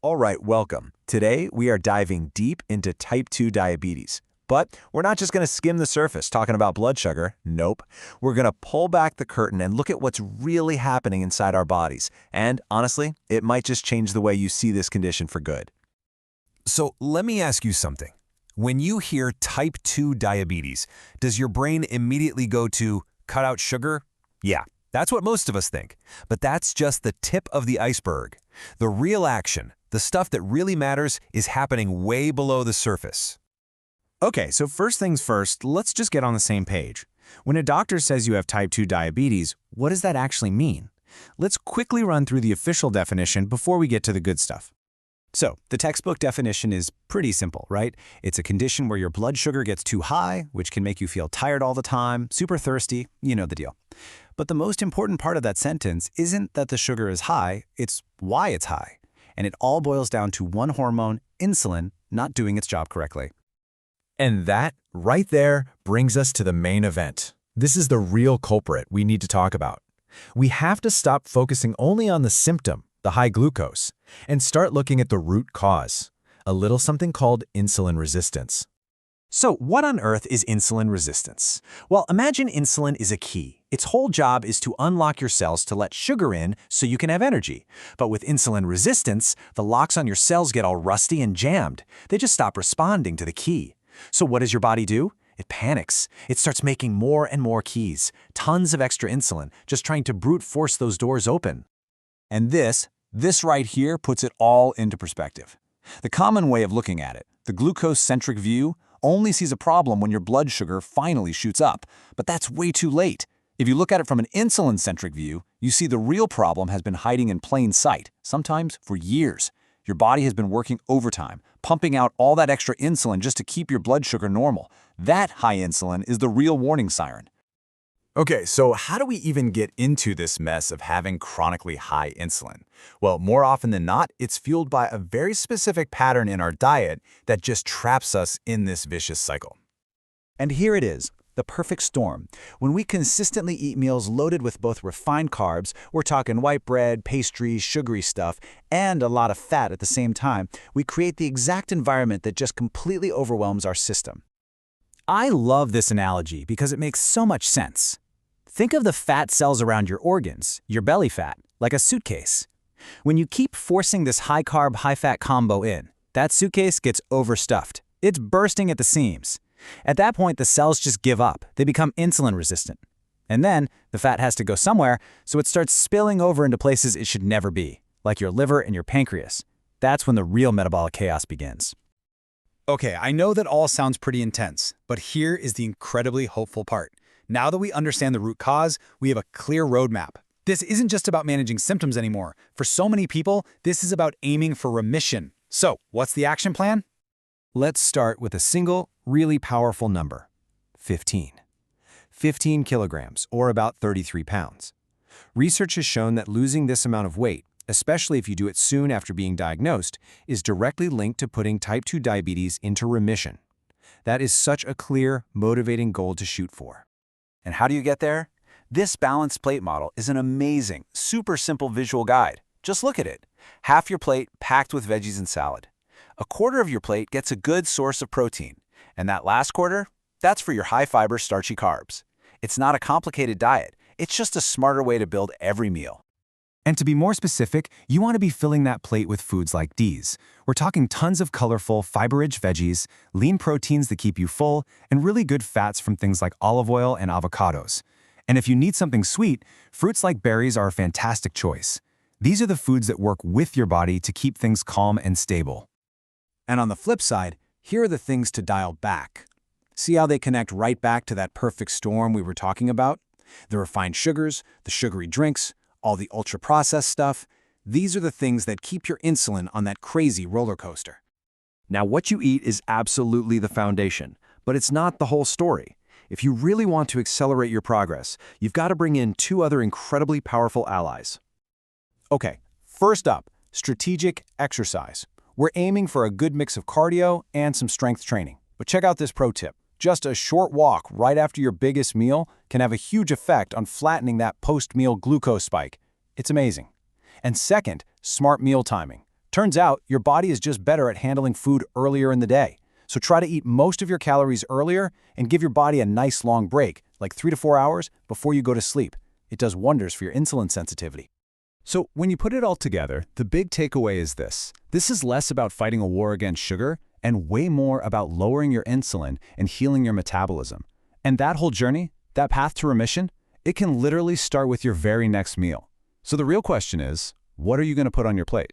All right, welcome. Today, we are diving deep into type 2 diabetes. But we're not just going to skim the surface talking about blood sugar. Nope. We're going to pull back the curtain and look at what's really happening inside our bodies. And honestly, it might just change the way you see this condition for good. So let me ask you something. When you hear type 2 diabetes, does your brain immediately go to cut out sugar? Yeah, that's what most of us think. But that's just the tip of the iceberg. The real action, the stuff that really matters, is happening way below the surface. Okay, so first things first, let's just get on the same page. When a doctor says you have type 2 diabetes, what does that actually mean? Let's quickly run through the official definition before we get to the good stuff. So, the textbook definition is pretty simple, right? It's a condition where your blood sugar gets too high, which can make you feel tired all the time, super thirsty, you know the deal. But the most important part of that sentence isn't that the sugar is high, it's why it's high. And it all boils down to one hormone, insulin, not doing its job correctly. And that, right there, brings us to the main event. This is the real culprit we need to talk about. We have to stop focusing only on the symptom, the high glucose, and start looking at the root cause, a little something called insulin resistance. So what on earth is insulin resistance? Well, imagine insulin is a key. Its whole job is to unlock your cells to let sugar in so you can have energy. But with insulin resistance, the locks on your cells get all rusty and jammed. They just stop responding to the key. So what does your body do? It panics. It starts making more and more keys, tons of extra insulin, just trying to brute force those doors open. And this right here puts it all into perspective. The common way of looking at it, the glucose-centric view, only sees a problem when your blood sugar finally shoots up. But that's way too late. If you look at it from an insulin-centric view, you see the real problem has been hiding in plain sight, sometimes for years. Your body has been working overtime, pumping out all that extra insulin just to keep your blood sugar normal. That high insulin is the real warning siren. Okay, so how do we even get into this mess of having chronically high insulin? Well, more often than not, it's fueled by a very specific pattern in our diet that just traps us in this vicious cycle. And here it is, the perfect storm. When we consistently eat meals loaded with both refined carbs, we're talking white bread, pastries, sugary stuff, and a lot of fat at the same time, we create the exact environment that just completely overwhelms our system. I love this analogy because it makes so much sense. Think of the fat cells around your organs, your belly fat, like a suitcase. When you keep forcing this high-carb, high-fat combo in, that suitcase gets overstuffed. It's bursting at the seams. At that point, the cells just give up. They become insulin resistant. And then, the fat has to go somewhere, so it starts spilling over into places it should never be, like your liver and your pancreas. That's when the real metabolic chaos begins. Okay, I know that all sounds pretty intense, but here is the incredibly hopeful part. Now that we understand the root cause, we have a clear roadmap. This isn't just about managing symptoms anymore. For so many people, this is about aiming for remission. So, what's the action plan? Let's start with a single, really powerful number, 15. 15 kilograms, or about 33 pounds. Research has shown that losing this amount of weight, especially if you do it soon after being diagnosed, is directly linked to putting type 2 diabetes into remission. That is such a clear, motivating goal to shoot for. And how do you get there? This balanced plate model is an amazing, super simple visual guide. Just look at it. Half your plate packed with veggies and salad. A quarter of your plate gets a good source of protein. And that last quarter, that's for your high-fiber, starchy carbs. It's not a complicated diet. It's just a smarter way to build every meal. And to be more specific, you want to be filling that plate with foods like these. We're talking tons of colorful, fiber-rich veggies, lean proteins that keep you full, and really good fats from things like olive oil and avocados. And if you need something sweet, fruits like berries are a fantastic choice. These are the foods that work with your body to keep things calm and stable. And on the flip side, here are the things to dial back. See how they connect right back to that perfect storm we were talking about? The refined sugars, the sugary drinks, all the ultra-processed stuff. These are the things that keep your insulin on that crazy roller coaster. Now, what you eat is absolutely the foundation, but it's not the whole story. If you really want to accelerate your progress, you've got to bring in two other incredibly powerful allies. Okay, first up, strategic exercise. We're aiming for a good mix of cardio and some strength training. But check out this pro tip. Just a short walk right after your biggest meal can have a huge effect on flattening that post-meal glucose spike. It's amazing. And second, smart meal timing. Turns out, your body is just better at handling food earlier in the day. So try to eat most of your calories earlier and give your body a nice long break, like 3 to 4 hours before you go to sleep. It does wonders for your insulin sensitivity. So when you put it all together, the big takeaway is this. This is less about fighting a war against sugar and way more about lowering your insulin and healing your metabolism. And that whole journey, that path to remission, it can literally start with your very next meal. So the real question is, what are you going to put on your plate?